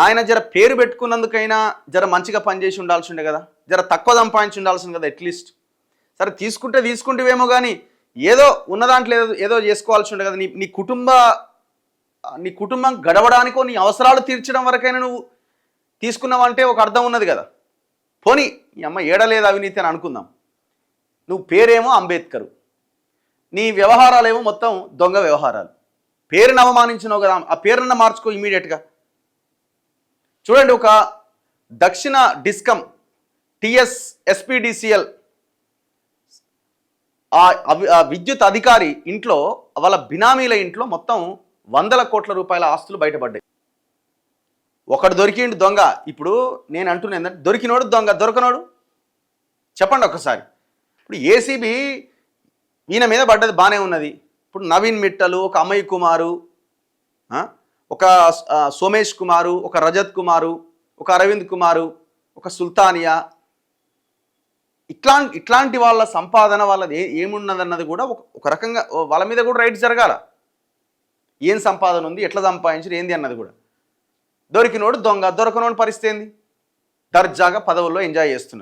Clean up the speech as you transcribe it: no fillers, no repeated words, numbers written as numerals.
ఆయన జర పేరు పెట్టుకున్నందుకైనా జర మంచిగా పనిచేసి ఉండాల్సి ఉండే కదా, జర తక్కువ సంపాదించి ఉండాల్సింది కదా అట్లీస్ట్. సరే తీసుకుంటేవేమో కానీ ఏదో ఉన్న దాంట్లో ఏదో చేసుకోవాల్సి ఉండే కదా. నీ కుటుంబం గడవడానికో నీ అవసరాలు తీర్చడం వరకైనా నువ్వు తీసుకున్నావంటే ఒక అర్థం ఉన్నది కదా. పోనీ ఈ అమ్మ ఏడలేదు అవినీతి అని అనుకుందాం. నువ్వు పేరేమో అంబేద్కరు, నీ వ్యవహారాలేమో మొత్తం దొంగ వ్యవహారాలు. పేరును అవమానించినావు కదా, ఆ పేరున్న మార్చుకో ఇమీడియట్గా. చూడండి, ఒక దక్షిణ డిస్కమ్ టిఎస్ ఎస్పీడిసిఎల్ ఆ విద్యుత్ అధికారి ఇంట్లో, వాళ్ళ బినామీల ఇంట్లో మొత్తం 100 కోట్ల రూపాయల ఆస్తులు బయటపడ్డాయి. ఒకడు దొరికిండు దొంగ. ఇప్పుడు నేను అంటున్నా ఏంటంటే, దొరికినోడు దొంగ, దొరకనోడు చెప్పండి ఒక్కసారి. ఇప్పుడు ఏసీబీ ఈయన మీద పడ్డది బాగానే ఉన్నది. ఇప్పుడు నవీన్ మిట్టలు, ఒక అమయ్ కుమారు, ఒక సోమేష్ కుమారు, ఒక రజత్ కుమారు, ఒక అరవింద్ కుమారు, ఒక సుల్తానియా, ఇట్లాంటి వాళ్ళ సంపాదన వాళ్ళది ఏమున్నదన్నది కూడా ఒక రకంగా వాళ్ళ మీద కూడా రైట్ జరగాల. ఏం సంపాదన ఉంది, ఎట్లా సంపాదించారు ఏంది అన్నది కూడా. దొరికినోడు దొంగ, దొరకనోడు పరిస్థితి ఏంది? దర్జాగా పదవుల్లో ఎంజాయ్ చేస్తున్నారు.